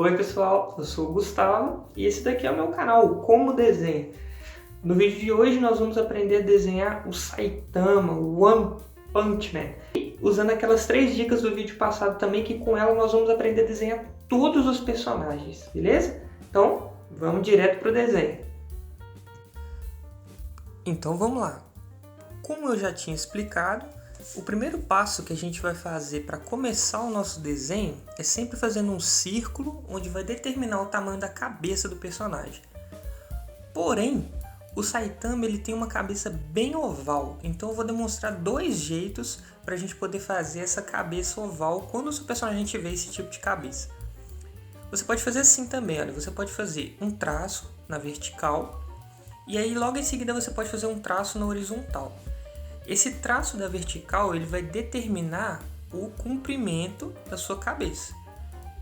Oi pessoal, eu sou o Gustavo e esse daqui é o meu canal, Como Desenha. No vídeo de hoje nós vamos aprender a desenhar o Saitama, o One Punch Man. E usando aquelas 3 dicas do vídeo passado também, que com ela nós vamos aprender a desenhar todos os personagens, beleza? Então, vamos direto pro desenho. Então vamos lá. Como eu já tinha explicado, o primeiro passo que a gente vai fazer para começar o nosso desenho é sempre fazendo um círculo onde vai determinar o tamanho da cabeça do personagem. Porém, o Saitama ele tem uma cabeça bem oval, então eu vou demonstrar 2 jeitos para a gente poder fazer essa cabeça oval quando o seu personagem tiver esse tipo de cabeça. Você pode fazer assim também, olha, você pode fazer um traço na vertical e aí logo em seguida você pode fazer um traço na horizontal. Esse traço da vertical ele vai determinar o comprimento da sua cabeça.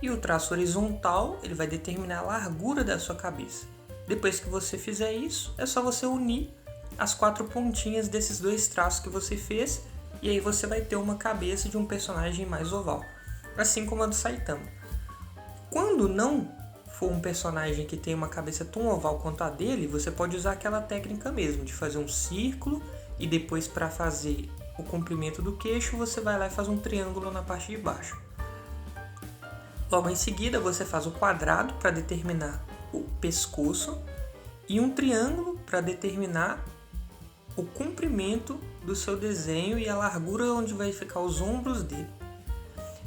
E o traço horizontal ele vai determinar a largura da sua cabeça. Depois que você fizer isso, é só você unir as 4 pontinhas desses 2 traços que você fez e aí você vai ter uma cabeça de um personagem mais oval, assim como a do Saitama. Quando não for um personagem que tem uma cabeça tão oval quanto a dele, você pode usar aquela técnica mesmo de fazer um círculo e depois, para fazer o comprimento do queixo, você vai lá e faz um triângulo na parte de baixo. Logo em seguida, você faz o quadrado para determinar o pescoço e um triângulo para determinar o comprimento do seu desenho e a largura onde vai ficar os ombros dele.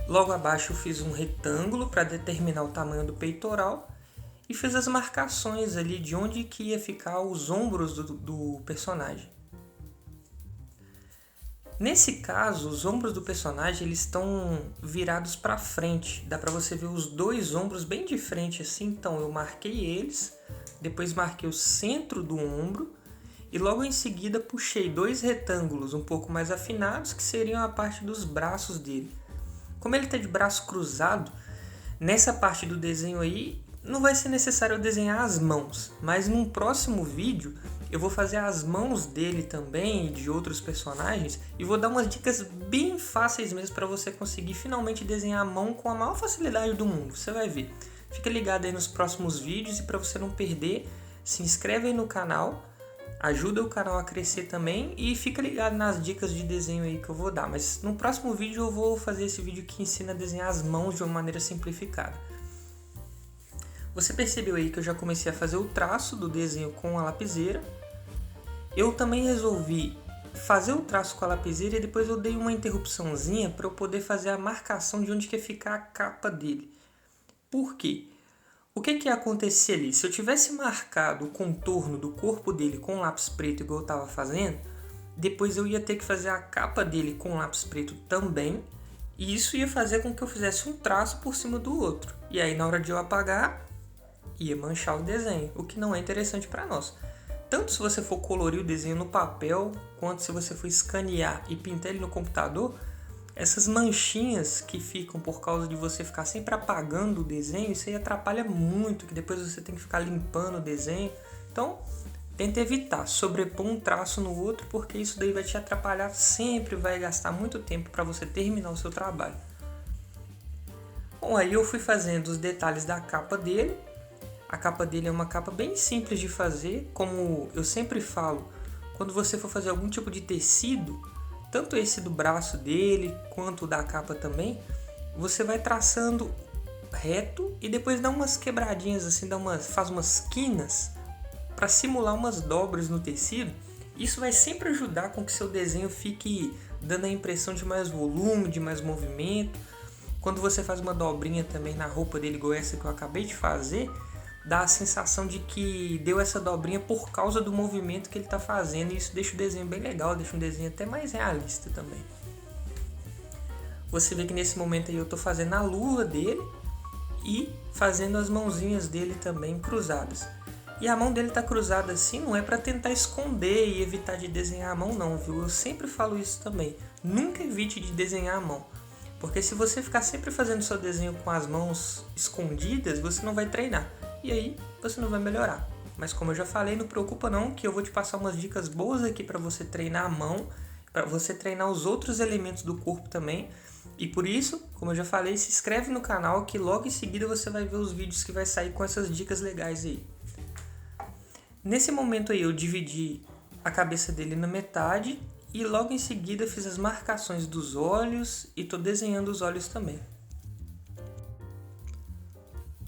Logo abaixo eu fiz um retângulo para determinar o tamanho do peitoral e fiz as marcações ali de onde que ia ficar os ombros do personagem. Nesse caso, os ombros do personagem eles estão virados para frente. Dá para você ver os 2 ombros bem de frente assim. Então eu marquei eles, depois marquei o centro do ombro e logo em seguida puxei 2 retângulos um pouco mais afinados que seriam a parte dos braços dele. Como ele está de braço cruzado, nessa parte do desenho aí não vai ser necessário eu desenhar as mãos, mas num próximo vídeo eu vou fazer as mãos dele também e de outros personagens e vou dar umas dicas bem fáceis mesmo para você conseguir finalmente desenhar a mão com a maior facilidade do mundo. Você vai ver. Fica ligado aí nos próximos vídeos e para você não perder, se inscreve aí no canal, ajuda o canal a crescer também e fica ligado nas dicas de desenho aí que eu vou dar. Mas no próximo vídeo eu vou fazer esse vídeo que ensina a desenhar as mãos de uma maneira simplificada. Você percebeu aí que eu já comecei a fazer o traço do desenho com a lapiseira. Eu também resolvi fazer o traço com a lapiseira e depois eu dei uma interrupçãozinha para eu poder fazer a marcação de onde que ia ficar a capa dele. Por quê? O que ia acontecer ali? Se eu tivesse marcado o contorno do corpo dele com lápis preto igual eu estava fazendo, depois eu ia ter que fazer a capa dele com lápis preto também, e isso ia fazer com que eu fizesse um traço por cima do outro. E aí na hora de eu apagar, ia manchar o desenho, o que não é interessante para nós. Tanto se você for colorir o desenho no papel, quanto se você for escanear e pintar ele no computador, essas manchinhas que ficam por causa de você ficar sempre apagando o desenho, isso aí atrapalha muito, que depois você tem que ficar limpando o desenho. Então, tenta evitar sobrepor um traço no outro, porque isso daí vai te atrapalhar sempre, vai gastar muito tempo para você terminar o seu trabalho. Bom, aí eu fui fazendo os detalhes da capa dele. A capa dele é uma capa bem simples de fazer, como eu sempre falo, quando você for fazer algum tipo de tecido, tanto esse do braço dele, quanto o da capa também, você vai traçando reto e depois dá umas quebradinhas assim, faz umas quinas para simular umas dobras no tecido. Isso vai sempre ajudar com que seu desenho fique dando a impressão de mais volume, de mais movimento. Quando você faz uma dobrinha também na roupa dele, igual essa que eu acabei de fazer, dá a sensação de que deu essa dobrinha por causa do movimento que ele está fazendo, e isso deixa o desenho bem legal, deixa um desenho até mais realista também. Você vê que nesse momento aí eu estou fazendo a luva dele e fazendo as mãozinhas dele também cruzadas. E a mão dele está cruzada assim, não é para tentar esconder e evitar de desenhar a mão não, viu? Eu sempre falo isso também, nunca evite de desenhar a mão. Porque se você ficar sempre fazendo seu desenho com as mãos escondidas, você não vai treinar. E aí você não vai melhorar. Mas como eu já falei, não preocupa não, que eu vou te passar umas dicas boas aqui para você treinar a mão, para você treinar os outros elementos do corpo também, E por isso, como eu já falei, se inscreve no canal que logo em seguida você vai ver os vídeos que vai sair com essas dicas legais aí. Nesse momento aí eu dividi a cabeça dele na metade e logo em seguida fiz as marcações dos olhos e estou desenhando os olhos também.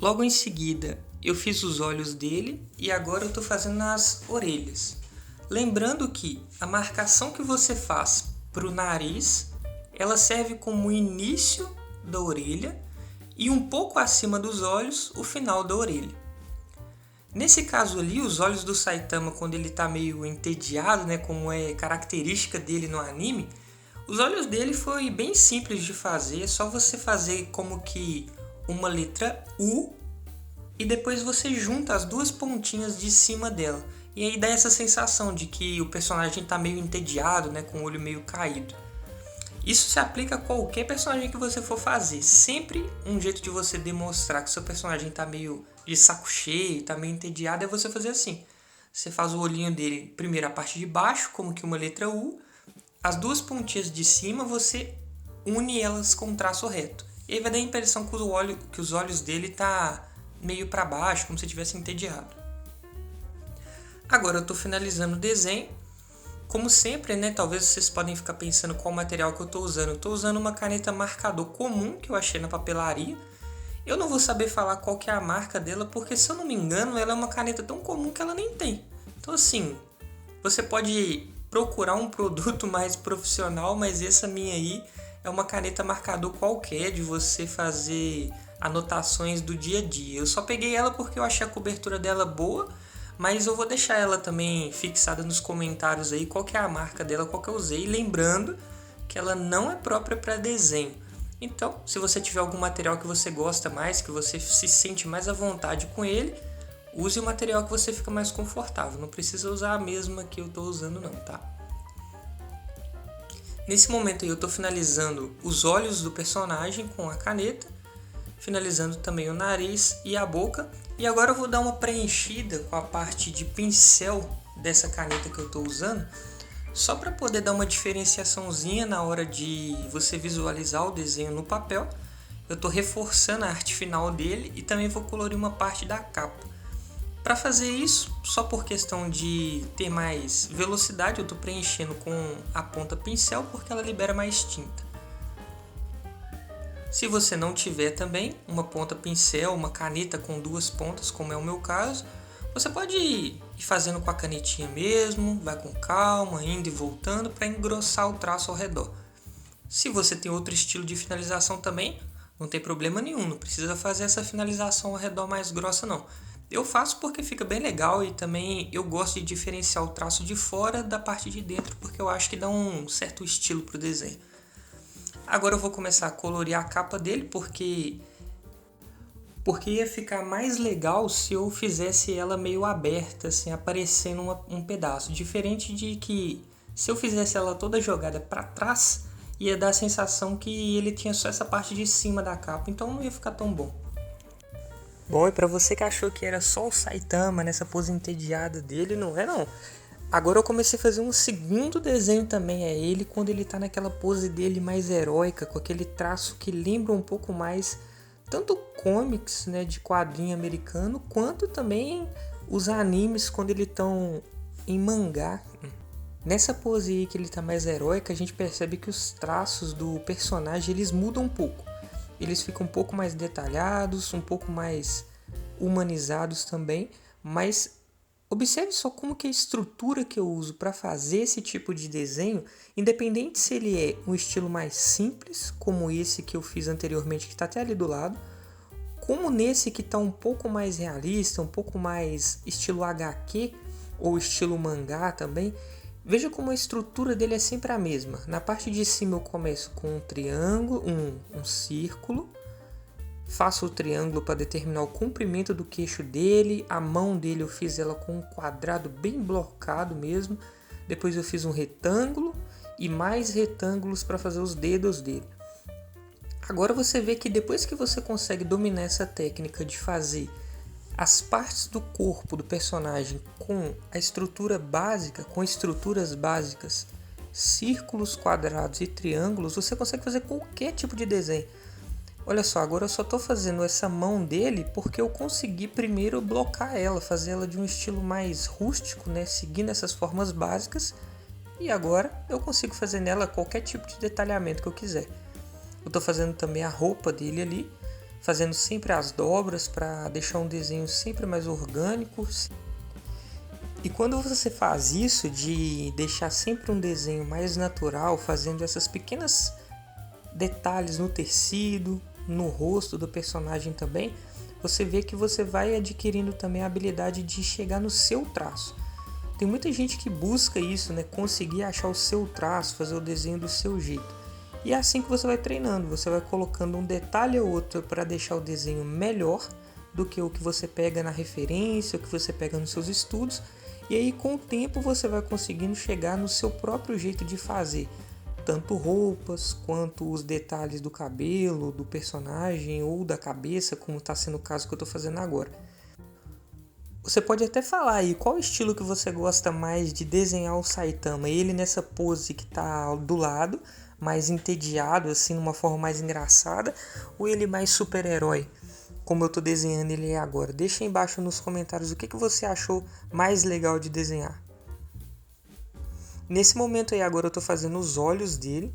Logo em seguida eu fiz os olhos dele e agora eu estou fazendo as orelhas. Lembrando que a marcação que você faz para o nariz, ela serve como o início da orelha e um pouco acima dos olhos, o final da orelha. Nesse caso ali, os olhos do Saitama, quando ele está meio entediado, né, como é característica dele no anime, os olhos dele foi bem simples de fazer, é só você fazer como que uma letra U e depois você junta as duas pontinhas de cima dela. E aí dá essa sensação de que o personagem está meio entediado, né, com o olho meio caído. Isso se aplica a qualquer personagem que você for fazer. Sempre um jeito de você demonstrar que seu personagem está meio de saco cheio, está meio entediado, é você fazer assim. Você faz o olhinho dele, primeiro a parte de baixo, como que uma letra U. As duas pontinhas de cima, você une elas com um traço reto. E aí vai dar a impressão que os olhos dele tá meio para baixo, como se estivesse entediado. Agora eu estou finalizando o desenho. Como sempre, né, talvez vocês podem ficar pensando qual material que eu estou usando. Eu estou usando uma caneta marcador comum que eu achei na papelaria. Eu não vou saber falar qual que é a marca dela, porque se eu não me engano, ela é uma caneta tão comum que ela nem tem. Então assim, você pode procurar um produto mais profissional, mas essa minha aí é uma caneta marcador qualquer de você fazer anotações do dia a dia. Eu só peguei ela porque eu achei a cobertura dela boa, mas eu vou deixar ela também fixada nos comentários aí, qual que é a marca dela, qual que eu usei. Lembrando que ela não é própria para desenho. Então, se você tiver algum material que você gosta mais, que você se sente mais à vontade com ele, use o material que você fica mais confortável. Não precisa usar a mesma que eu estou usando não, tá? Nesse momento aí eu estou finalizando os olhos do personagem com a caneta, finalizando também o nariz e a boca. E agora eu vou dar uma preenchida com a parte de pincel dessa caneta que eu estou usando, só para poder dar uma diferenciaçãozinha na hora de você visualizar o desenho no papel. Eu estou reforçando a arte final dele e também vou colorir uma parte da capa. Para fazer isso, só por questão de ter mais velocidade, eu estou preenchendo com a ponta pincel porque ela libera mais tinta. Se você não tiver também uma ponta pincel, uma caneta com duas pontas, como é o meu caso, você pode ir fazendo com a canetinha mesmo, vai com calma, indo e voltando para engrossar o traço ao redor. Se você tem outro estilo de finalização também, não tem problema nenhum, não precisa fazer essa finalização ao redor mais grossa não. Eu faço porque fica bem legal e também eu gosto de diferenciar o traço de fora da parte de dentro, porque eu acho que dá um certo estilo para o desenho. Agora eu vou começar a colorir a capa dele, porque ia ficar mais legal se eu fizesse ela meio aberta, assim, aparecendo um pedaço. Diferente de que se eu fizesse ela toda jogada para trás, ia dar a sensação que ele tinha só essa parte de cima da capa, então não ia ficar tão bom. Bom, e para você que achou que era só o Saitama nessa pose entediada dele, não é não. Agora eu comecei a fazer um segundo desenho também, é ele quando ele tá naquela pose dele mais heróica, com aquele traço que lembra um pouco mais tanto comics, né, de quadrinho americano, quanto também os animes quando eles estão em mangá. Nessa pose aí que ele tá mais heróica, a gente percebe que os traços do personagem eles mudam um pouco. Eles ficam um pouco mais detalhados, um pouco mais humanizados também, mas observe só como que a estrutura que eu uso para fazer esse tipo de desenho, independente se ele é um estilo mais simples, como esse que eu fiz anteriormente, que está até ali do lado, como nesse que está um pouco mais realista, um pouco mais estilo HQ ou estilo mangá também, veja como a estrutura dele é sempre a mesma. Na parte de cima eu começo com um triângulo, um círculo, faço o triângulo para determinar o comprimento do queixo dele, a mão dele eu fiz ela com um quadrado bem blocado mesmo, depois eu fiz um retângulo e mais retângulos para fazer os dedos dele. Agora você vê que depois que você consegue dominar essa técnica de fazer as partes do corpo do personagem com a estrutura básica, com estruturas básicas círculos, quadrados e triângulos, você consegue fazer qualquer tipo de desenho. Olha só, agora eu só estou fazendo essa mão dele porque eu consegui primeiro blocar ela, fazer ela de um estilo mais rústico, né, seguindo essas formas básicas, e agora eu consigo fazer nela qualquer tipo de detalhamento que eu quiser. Eu estou fazendo também a roupa dele ali, fazendo sempre as dobras para deixar um desenho sempre mais orgânico. E quando você faz isso, de deixar sempre um desenho mais natural, fazendo essas pequenas detalhes no tecido, no rosto do personagem também, você vê que você vai adquirindo também a habilidade de chegar no seu traço. Tem muita gente que busca isso, né? Conseguir achar o seu traço, fazer o desenho do seu jeito. E é assim que você vai treinando, você vai colocando um detalhe ou outro para deixar o desenho melhor do que o que você pega na referência, o que você pega nos seus estudos. E aí com o tempo você vai conseguindo chegar no seu próprio jeito de fazer, tanto roupas quanto os detalhes do cabelo, do personagem ou da cabeça, como está sendo o caso que eu estou fazendo agora. Você pode até falar aí qual estilo que você gosta mais de desenhar o Saitama, ele nessa pose que está do lado, mais entediado, assim, numa forma mais engraçada, ou ele mais super-herói, como eu estou desenhando ele agora. Deixa aí embaixo nos comentários o que você achou mais legal de desenhar. Nesse momento aí agora eu estou fazendo os olhos dele,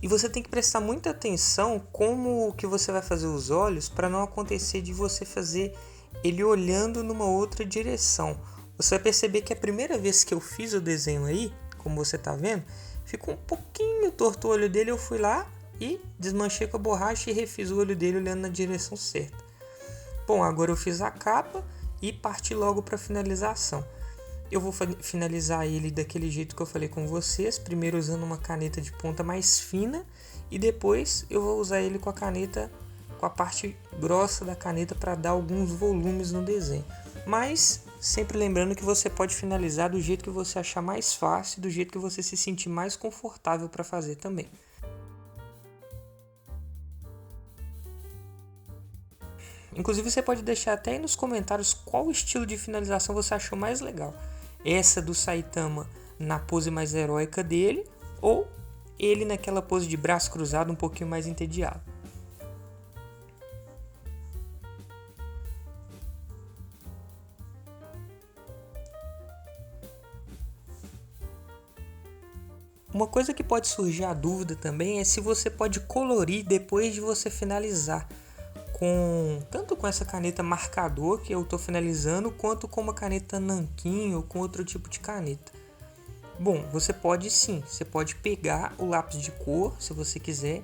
e você tem que prestar muita atenção como que você vai fazer os olhos para não acontecer de você fazer ele olhando numa outra direção. Você vai perceber que a primeira vez que eu fiz o desenho aí, como você está vendo, ficou um pouquinho torto o olho dele. Eu fui lá e desmanchei com a borracha e refiz o olho dele olhando na direção certa. Bom, agora eu fiz a capa e parti logo para a finalização. Eu vou finalizar ele daquele jeito que eu falei com vocês, primeiro usando uma caneta de ponta mais fina e depois eu vou usar ele com a caneta, com a parte grossa da caneta para dar alguns volumes no desenho. Mas sempre lembrando que você pode finalizar do jeito que você achar mais fácil, do jeito que você se sentir mais confortável para fazer também. Inclusive você pode deixar até aí nos comentários qual estilo de finalização você achou mais legal. Essa do Saitama na pose mais heróica dele ou ele naquela pose de braço cruzado um pouquinho mais entediado. Uma coisa que pode surgir a dúvida também é se você pode colorir depois de você finalizar, tanto com essa caneta marcador que eu estou finalizando, quanto com uma caneta nanquim ou com outro tipo de caneta. Bom, você pode sim, você pode pegar o lápis de cor, se você quiser,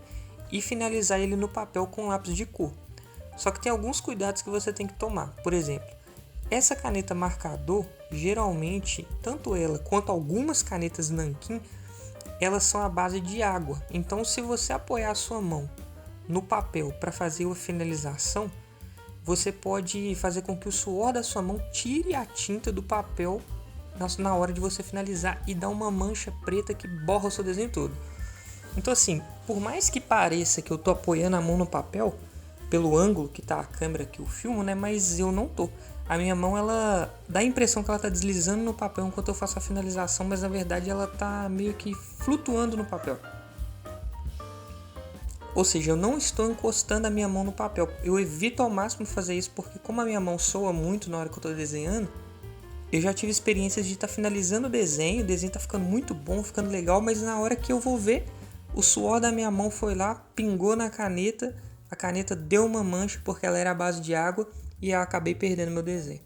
e finalizar ele no papel com lápis de cor. Só que tem alguns cuidados que você tem que tomar. Por exemplo, essa caneta marcador, geralmente, tanto ela quanto algumas canetas nanquim, elas são à base de água. Então, se você apoiar a sua mão no papel para fazer a finalização, você pode fazer com que o suor da sua mão tire a tinta do papel na hora de você finalizar e dar uma mancha preta que borra o seu desenho todo. Então, assim, por mais que pareça que eu tô apoiando a mão no papel, pelo ângulo que tá a câmera que eu filmo, né? Mas eu não tô. A minha mão, ela dá a impressão que ela tá deslizando no papel enquanto eu faço a finalização, mas na verdade ela tá meio que flutuando no papel. Ou seja, eu não estou encostando a minha mão no papel. Eu evito ao máximo fazer isso porque como a minha mão soa muito na hora que eu estou desenhando, eu já tive experiências de estar finalizando o desenho está ficando muito bom, ficando legal, mas na hora que eu vou ver, o suor da minha mão foi lá, pingou na caneta, a caneta deu uma mancha porque ela era à base de água e eu acabei perdendo meu desenho.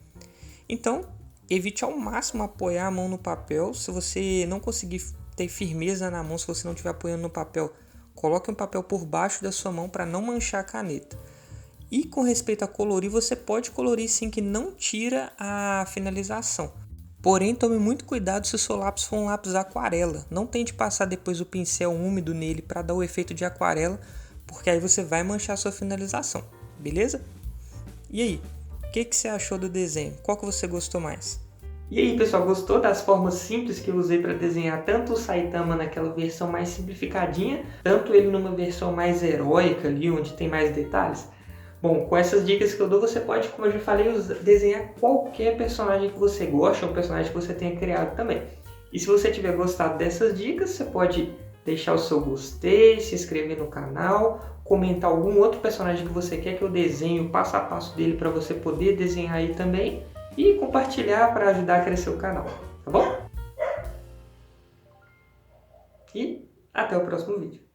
Então, evite ao máximo apoiar a mão no papel. Se você não conseguir ter firmeza na mão, se você não estiver apoiando no papel, coloque um papel por baixo da sua mão para não manchar a caneta. E com respeito a colorir, você pode colorir sim, que não tira a finalização. Porém, tome muito cuidado se o seu lápis for um lápis aquarela. Não tente passar depois o pincel úmido nele para dar o efeito de aquarela, porque aí você vai manchar a sua finalização, beleza? E aí, o que você achou do desenho? Qual que você gostou mais? E aí, pessoal, gostou das formas simples que eu usei para desenhar tanto o Saitama naquela versão mais simplificadinha, tanto ele numa versão mais heróica ali, onde tem mais detalhes? Bom, com essas dicas que eu dou, você pode, como eu já falei, desenhar qualquer personagem que você goste, ou personagem que você tenha criado também. E se você tiver gostado dessas dicas, você pode deixar o seu gostei, se inscrever no canal, comentar algum outro personagem que você quer que eu desenhe, o passo a passo dele para você poder desenhar aí também e compartilhar para ajudar a crescer o canal, tá bom? E até o próximo vídeo.